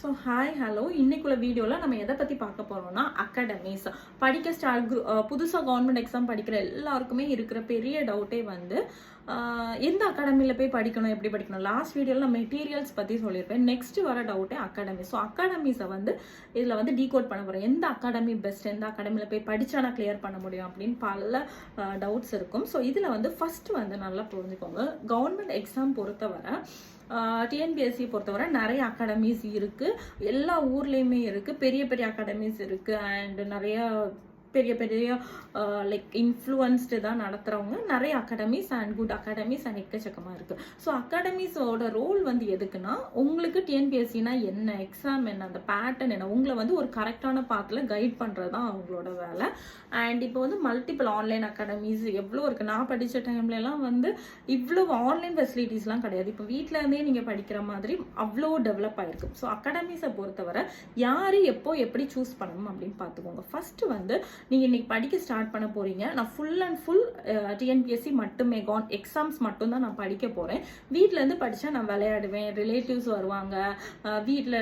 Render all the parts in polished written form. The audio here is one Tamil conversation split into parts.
ஸோ ஹாய் ஹலோ இன்னைக்குள்ள வீடியோவில் நம்ம எதை பற்றி பார்க்க போகிறோம்னா அகாடமிஸ் படிக்க புதுசாக கவர்மெண்ட் எக்ஸாம் படிக்கிற எல்லாருக்குமே இருக்கிற பெரிய டவுட்டே வந்து எந்த அகாடமியில் போய் படிக்கணும், எப்படி படிக்கணும். லாஸ்ட் வீடியோவில் நான் மெட்டீரியல்ஸ் பற்றி சொல்லியிருப்பேன். நெக்ஸ்ட் வர டவுட்டே அகாடமி. ஸோ அகாடமிஸை வந்து இதில் வந்து டீகோட் பண்ண போகிறேன். எந்த அகாடமி பெஸ்ட், எந்த அகாடமியில் போய் படித்தா நான் கிளியர் பண்ண முடியும் அப்படின்னு பல டவுட்ஸ் இருக்கும். ஸோ இதில் வந்து ஃபஸ்ட்டு வந்து நல்லா புரிஞ்சுக்கோங்க. கவர்மெண்ட் எக்ஸாம் பொறுத்தவரை டிஎன்பிஎஸ்சி பொறுத்தவரை நிறைய அகாடமிஸ் இருக்குது, எல்லா ஊர்லேயுமே இருக்குது, பெரிய பெரிய அகாடமிஸ் இருக்குது. அண்ட் நிறைய பெரிய பெரிய லைக் இன்ஃப்ளூயன்ஸ்டு தான் நடத்துகிறவங்க நிறைய academies and good academies and எக்கச்சக்கமாக இருக்குது. ஸோ அகாடமிஸோட ரோல் வந்து எதுக்குன்னா, உங்களுக்கு டிஎன்பிஎஸ்சினா என்ன, எக்ஸாம் என்ன, அந்த பேட்டர்ன் என்ன, உங்களை வந்து ஒரு கரெக்டான பாத்தில் கைட் பண்ணுறது தான் அவங்களோட வேலை. அண்ட் இப்போ வந்து மல்டிபிள் ஆன்லைன் அகாடமிஸ் எவ்வளோ இருக்குது. நான் படித்த டைம்லலாம் வந்து இவ்வளோ ஆன்லைன் ஃபெசிலிட்டிஸ்லாம் கிடையாது. இப்போ வீட்டில் இருந்தே நீங்கள் படிக்கிற மாதிரி அவ்வளோ டெவலப் ஆகிருக்கு. ஸோ அகாடமிஸை பொறுத்தவரை யார் எப்போ எப்படி சூஸ் பண்ணணும் அப்படின்னு பார்த்துக்கோங்க. ஃபஸ்ட்டு வந்து நீங்கள் இன்னைக்கு படிக்க ஸ்டார்ட் பண்ண போறீங்க. நான் ஃபுல் அண்ட் ஃபுல் டிஎன்பிஎஸ்சி மட்டுமே எக்ஸாம்ஸ் மட்டும் தான் நான் படிக்க போறேன். வீட்டிலேருந்து படித்தா நான் விளையாடுவேன், ரிலேட்டிவ்ஸ் வருவாங்க, வீட்டில்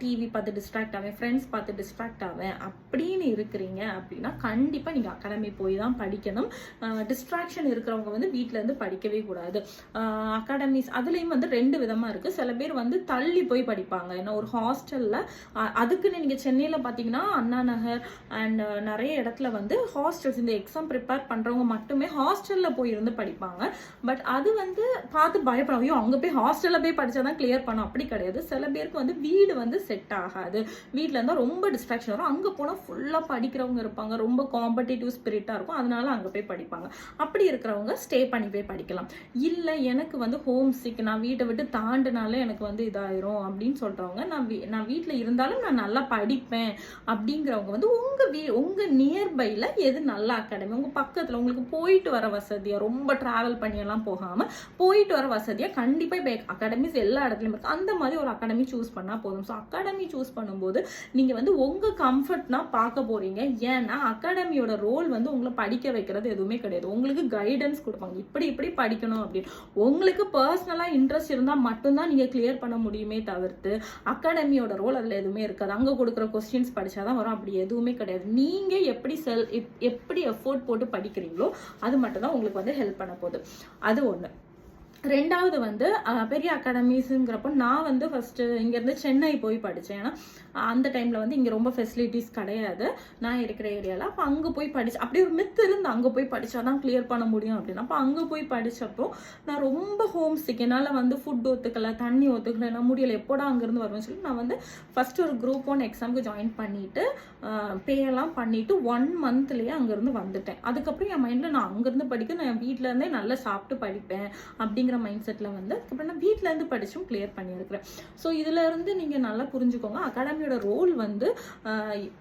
டிவி பார்த்து டிஸ்ட்ராக்ட் ஆவேன், ஃப்ரெண்ட்ஸ் பார்த்து டிஸ்ட்ராக்ட் ஆவேன் அப்படின்னு இருக்கிறீங்க அப்படின்னா கண்டிப்பாக நீங்கள் அகாடமி போய் தான் படிக்கணும். டிஸ்ட்ராக்ஷன் இருக்கிறவங்க வந்து வீட்டிலேருந்து படிக்கவே கூடாது. அகாடமிஸ் அதுலேயும் வந்து ரெண்டு விதமாக இருக்குது. சில பேர் வந்து தள்ளி போய் படிப்பாங்க. ஏன்னா ஒரு ஹாஸ்டலில் அதுக்குன்னு நீங்கள் சென்னையில் பார்த்தீங்கன்னா அண்ணா நகர் அண்ட் நிறைய இடத்துல வந்து ஹாஸ்டல்ஸ், இந்த எக்ஸாம் ப்ரிப்பேர் பண்றவங்க மட்டுமே ஹாஸ்டல்ல போய் இருந்து படிப்பாங்க. பட் அது வந்து பார்த்து பயப்படும், ஐயோ அங்க போய் ஹாஸ்டல்ல போய் படிச்சாதான் கிளியர் பண்ணும், அப்படி கிடையாது. சில பேருக்கு வந்து வீடு வந்து செட் ஆகாது, வீட்டுல இருந்தா ரொம்ப டிஸ்ட்ராக்ஷன் வரும், அங்க போனா ஃபுல்லா படிக்கிறவங்க இருப்பாங்க, ரொம்ப காம்படிட்டிவ் ஸ்பிரிட்டா இருக்கும், அதனால அங்க போய் படிப்பாங்க. அப்படி இருக்கிறவங்க ஸ்டே பண்ணி போய் படிக்கலாம். இல்ல எனக்கு வந்து ஹோம் சிக், நான் வீட்டை விட்டு தாண்டினாலே எனக்கு வந்து இதாயிரும் அப்படின்னு சொல்றவங்க, நான் வீட்டுல இருந்தாலும் நான் நல்லா படிப்பேன் அப்படிங்கிறவங்க வந்து உங்க நியர்பைல எது நல்ல அகாடமி, உங்க பக்கத்துல உங்களுக்கு போயிட்டு வர வசதியா, ரொம்ப டிராவல் பண்ணி எல்லாம் போகாம போயிட்டு வர வசதியா கண்டிப்பா இப்ப அகாடமிஸ் எல்லா இடத்துலயும் இருக்கு, அந்த மாதிரி ஒரு அகாடமி சூஸ் பண்ணா போதும். ஸோ அகாடமி சூஸ் பண்ணும்போது நீங்க வந்து உங்க கம்ஃபர்ட்னா பார்க்க போறீங்க. ஏன்னா அகாடமியோட ரோல் வந்து உங்களை படிக்க வைக்கிறது எதுவுமே கிடையாது, உங்களுக்கு கைடன்ஸ் கொடுப்பாங்க, இப்படி இப்படி படிக்கணும் அப்படின்னு. உங்களுக்கு பர்சனலா இன்ட்ரெஸ்ட் இருந்தா மட்டும்தான் நீங்க கிளியர் பண்ண முடியுமே தவிர்த்து அகாடமியோட ரோல் அதுல எதுவுமே இருக்காது. அங்க கொடுக்குற கொஸ்டின்ஸ் படிச்சாதான் வரும், அப்படி எதுவுமே கிடையாது. நீங்க எப்படி எஃபோர்ட் போட்டு படிக்கிறீங்களோ அது மட்டும் தான் உங்களுக்கு வந்து ஹெல்ப் பண்ண போகுது. அது ஒண்ணு. ரெண்டாவது வந்து பெரிய அகாடமிஸுங்கிறப்போ நான் வந்து ஃபர்ஸ்ட் இங்கேருந்து சென்னை போய் படித்தேன். ஏன்னா அந்த டைமில் வந்து இங்கே ரொம்ப ஃபெசிலிட்டிஸ் கிடையாது நான் இருக்கிற ஏரியாவில். அப்போ அங்கே போய் படித்தேன். அப்படி ஒரு மித்து இருந்து அங்கே போய் படித்தா தான் கிளியர் பண்ண முடியும் அப்படின்னா, அப்போ அங்கே போய் படித்தப்போ நான் ரொம்ப ஹோம் சிக், என்னால் வந்து ஃபுட் ஒத்துக்கலை, தண்ணி ஒத்துக்கலை, நான் முடியலை, எப்போடா அங்கேருந்து வருவேன்னு சொல்லி நான் வந்து ஃபர்ஸ்ட் ஒரு குரூப் 1 எக்ஸாமுக்கு ஜாயின் பண்ணிட்டு பேயெல்லாம் பண்ணிட்டு 1 மந்த்லேயே அங்கேருந்து வந்துட்டேன். அதுக்கப்புறம் என் மைண்டில் நான் அங்கேருந்து படிக்க, நான் வீட்டில் இருந்தே நல்லா சாப்பிட்டு படிப்பேன் அப்படிங்கிற மைண்ட் செட்ல வந்து அதுக்கப்புறம் நான் வீட்டில இருந்து படிச்சும் கிளியர் பண்ணியிருக்கிறேன். ஸோ இதுல இருந்து நீங்க நல்லா புரிஞ்சுக்கோங்க, அகாடமியோட ரோல் வந்து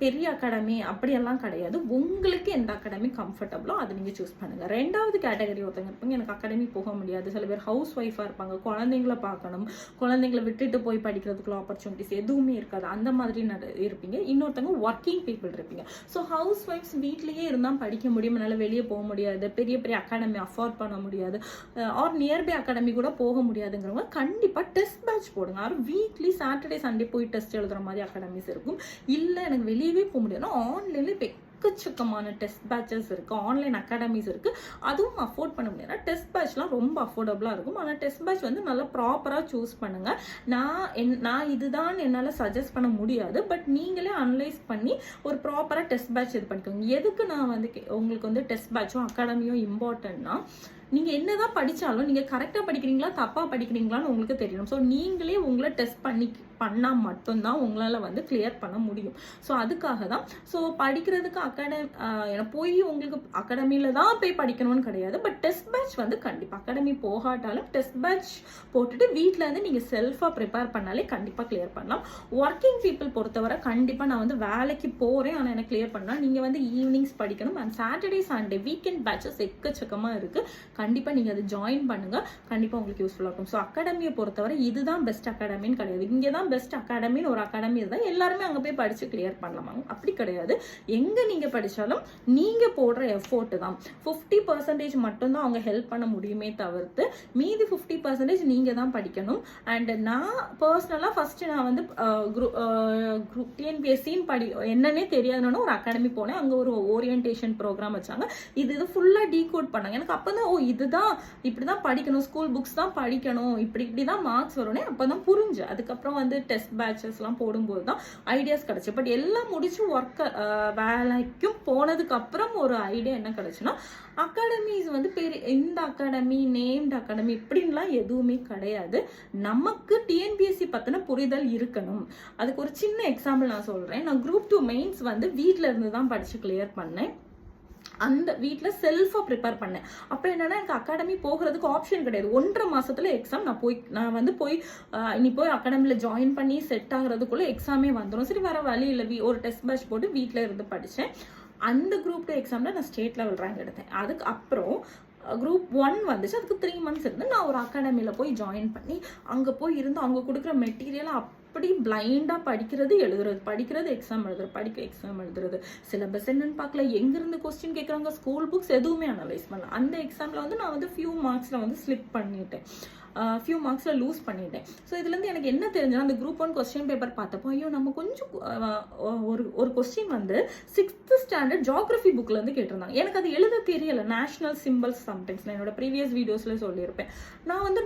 பெரிய அகாடமி அப்படியெல்லாம் கிடையாது. உங்களுக்கு எந்த அகாடமி கம்ஃபர்டபுளோ அதை நீங்க சூஸ் பண்ணுங்க. ரெண்டாவது கேட்டகரி ஒருத்தங்க இருப்பாங்க, எனக்கு அகாடமி போக முடியாது, சில பேர் ஹவுஸ் ஒய்ஃபா இருப்பாங்க, குழந்தைங்களை பார்க்கணும், குழந்தைங்களை விட்டுட்டு போய் படிக்கிறதுக்குள்ள ஆப்பர்ச்சுனிட்டிஸ் எதுவுமே இருக்காது, அந்த மாதிரி இருப்பீங்க. இன்னொருத்தவங்க ஒர்க்கிங் பீப்புள் இருப்பீங்க. ஸோ ஹவுஸ் ஒய்ஃப்ஸ் வீட்லயே இருந்தால் படிக்க முடியும், என்னால் வெளியே போக முடியாது, பெரிய பெரிய அகாடமி அஃபோர்ட் பண்ண முடியாது, ஆர் நியர்பை அகாடமி கூட போக முடியாதுங்கிறவங்க கண்டிப்பா டெஸ்ட் பேட்ச் போடுங்க. வீக்லி சாட்டர்டே சண்டே போய் டெஸ்ட் எழுதுற மாதிரி அகாடமிஸ் இருக்கும். இல்ல எனக்கு வெளியவே போக முடியாதுன்னா ஆன்லைன்ல எக்கச்சக்கமான டெஸ்ட் பேட்சஸ் இருக்கு, ஆன்லைன் அகாடமிஸ் இருக்கு. அதுவும் அஃபோர்ட் பண்ண முடியாது, டெஸ்ட் பேட்ச்லாம் ரொம்ப அஃபோர்டபுளா இருக்கும். ஆனால் டெஸ்ட் பேட்ச் வந்து நல்லா ப்ராப்பரா சூஸ் பண்ணுங்க. நான் இதுதான் என்னால் சஜஸ்ட் பண்ண முடியாது, பட் நீங்களே அனலைஸ் பண்ணி ஒரு ப்ராப்பரா டெஸ்ட் பேட்ச் இது பண்ணிக்கோங்க. எதுக்கு நான் வந்து உங்களுக்கு வந்து டெஸ்ட் பேட்சும் அகாடமியும் இம்பார்ட்டன்ட்னா, நீங்க என்னதான் படிச்சாலும் நீங்க கரெக்டா படிக்கிறீங்களா தப்பா படிக்கிறீங்களான்னு உங்களுக்கு தெரியணும். ஸோ நீங்களே உங்களை டெஸ்ட் பண்ணா மட்டும்தான் உங்களால வந்து கிளியர் பண்ண முடியும். ஸோ அதுக்காக தான். ஸோ படிக்கிறதுக்கு போய் உங்களுக்கு அகாடமியில தான் போய் படிக்கணும்னு கிடையாது, பட் டெஸ்ட் பேட்ச் வந்து கண்டிப்பா அகாடமி போகாட்டாலும் டெஸ்ட் பேட்ச் போட்டுட்டு வீட்டில இருந்து நீங்க செல்ஃபா ப்ரிப்பேர் பண்ணாலே கண்டிப்பா கிளியர் பண்ணலாம். ஒர்க்கிங் பீப்புள் பொறுத்தவரை கண்டிப்பா நான் வந்து வேலைக்கு போறேன் ஆனால் எனக்கு கிளியர் பண்ணா நீங்க வந்து ஈவினிங்ஸ் படிக்கணும். And Saturday Sunday weekend patches எக்கச்சக்கமா இருக்கு, கண்டிப்பாக நீங்கள் அதை ஜாயின் பண்ணுங்கள், கண்டிப்பாக உங்களுக்கு யூஸ்ஃபுல்லாக இருக்கும். ஸோ அகாடமியை பொறுத்தவரை இதுதான் பெஸ்ட் அகாடமின்னு கிடையாது. இங்கே தான் பெஸ்ட் அகாடமின்னு ஒரு அகாடமி இருந்தால் எல்லாருமே அங்கே போய் படித்து கிளியர் பண்ணலாமாங்க, அப்படி கிடையாது. எங்கே நீங்கள் படித்தாலும் நீங்கள் போடுற எஃபோர்ட்டு தான். 50% மட்டும்தான் அவங்க ஹெல்ப் பண்ண முடியுமே தவிர்த்து மீதி 50% நீங்கள் தான் படிக்கணும். அண்ட் நான் பர்சனலாக ஃபஸ்ட்டு நான் வந்து குரூப் டிஎன்பிஎஸ்சின்னு என்னன்னே தெரியாதுன்னு ஒரு அகாடமி போனேன். அங்கே ஒரு ஓரியன்டேஷன் ப்ரோக்ராம் வச்சாங்க. இது ஃபுல்லாக டீகோட் பண்ணாங்க. எனக்கு அப்போ தான் இதுதான் இப்படி தான் படிக்கணும், ஸ்கூல் புக்ஸ் தான் படிக்கணும், இப்படி தான் மார்க்ஸ் வரும்னே அப்போ தான் புரிஞ்சு. அதுக்கப்புறம் வந்து டெஸ்ட் பேட்சஸ்லாம் போடும்போது தான் ஐடியாஸ் கிடச்சி. பட் எல்லாம் முடிச்சு வேலைக்கும் போனதுக்கு அப்புறம் ஒரு ஐடியா என்ன கிடைச்சுன்னா, அகாடமிஸ் வந்து இந்த அகாடமி நேம்டு அகாடமி இப்படின்லாம் எதுவுமே கிடையாது. நமக்கு டிஎன்பிஎஸ்சி பற்றின புரிதல் இருக்கணும். அதுக்கு ஒரு சின்ன எக்ஸாம்பிள் நான் சொல்கிறேன். நான் குரூப் 2 மெயின்ஸ் வந்து வீட்டில் இருந்து தான் படித்து கிளியர் பண்ணேன். அந்த வீட்டில் செல்ஃபாக ப்ரிப்பேர் பண்ணேன். அப்போ என்னன்னா எனக்கு அகாடமி போகிறதுக்கு ஆப்ஷன் கிடையாது. 1.5 மாசத்துல எக்ஸாம். நான் வந்து போய் இனி போய் அகாடமியில் ஜாயின் பண்ணி செட் ஆகுறதுக்குள்ளே எக்ஸாமே வந்துடும். சரி, வேற வழி இல்லை, ஒரு டெஸ்ட் பேட்ச் போட்டு வீட்டில் இருந்து படித்தேன். அந்த குரூப் 2 எக்ஸாமில் நான் ஸ்டேட் லெவல் ரேங்க் எடுத்தேன். அதுக்கு அப்புறம் குரூப் 1 வந்துச்சு. அதுக்கு 3 months இருந்து நான் ஒரு அகாடமியில் போய் ஜாயின் பண்ணி அங்கே போய் இருந்து அவங்க கொடுக்குற மெட்டீரியலை அப்படி பிளைண்டாக படிக்கிறது எக்ஸாம் எழுதுறது. சிலபஸ் என்னன்னு பார்க்கல, எங்கேருந்து கொஸ்டின் கேட்குறாங்க, ஸ்கூல் புக்ஸ் எதுவுமே அனலைஸ் பண்ணல. அந்த எக்ஸாமில் வந்து நான் வந்து ஃபியூ மார்க்ஸில் வந்து ஸ்லிப் பண்ணிட்டேன், ஃபியூ மார்க்ஸில் லூஸ் பண்ணிட்டேன். ஸோ இதுலேருந்து எனக்கு என்ன தெரிஞ்சதுன்னா, அந்த குரூப் 1 கொஸ்டின் பேப்பர் பார்த்தப்போ ஐயோ நம்ம கொஞ்சம் ஒரு கொஸ்டின் வந்து 6th ஸ்டாண்டர்ட் ஜியாகிரஃபி புக்கில் இருந்து கேட்டிருந்தாங்க. எனக்கு அது எழுத தெரியல. நேஷனல் சிம்பிள்ஸ் சம்டைம்ஸ் நான் என்னோட ப்ரீவியஸ் வீடியோஸ்ல சொல்லியிருப்பேன். நான்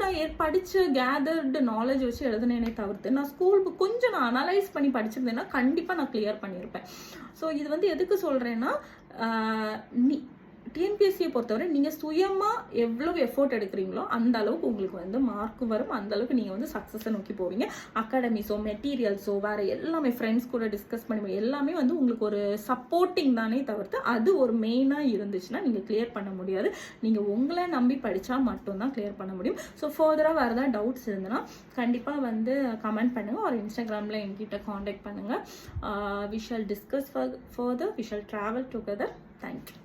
படித்த கேதர்டு நாலேஜ் வச்சு எழுதுனேனே தவிர்த்து நான் ஸ்கூல் புக் கொஞ்சம் நான் அனலைஸ் பண்ணி படிச்சிருந்தேன்னா கண்டிப்பாக நான் கிளியர் பண்ணியிருப்பேன். ஸோ இது வந்து எதுக்கு சொல்கிறேன்னா, டிஎன்பிஎஸ்சியை பொறுத்தவரை நீங்கள் சுயமாக எவ்வளோ எஃபோர்ட் எடுக்கிறீங்களோ அந்த அளவுக்கு உங்களுக்கு வந்து மார்க் வரும், அந்த அளவுக்கு நீங்கள் வந்து சக்ஸஸை நோக்கி போவீங்க. அகாடமிஸோ மெட்டீரியல்ஸோ வேறு எல்லாமே ஃப்ரெண்ட்ஸ் கூட டிஸ்கஸ் பண்ணி எல்லாமே வந்து உங்களுக்கு ஒரு சப்போர்ட்டிங் தானே தவிர்த்து அது ஒரு மெயினாக இருந்துச்சுன்னா நீங்கள் கிளியர் பண்ண முடியாது. நீங்கள் உங்களை நம்பி படித்தா மட்டும்தான் கிளியர் பண்ண முடியும். ஸோ ஃபர்தராக வேறு ஏதாவது டவுட்ஸ் இருந்ததுன்னா கண்டிப்பாக வந்து கமெண்ட் பண்ணுங்கள், ஒரு இன்ஸ்டாகிராமில் என்கிட்ட காண்டாக்ட் பண்ணுங்கள். We shall discuss further, we shall travel together. Thank you.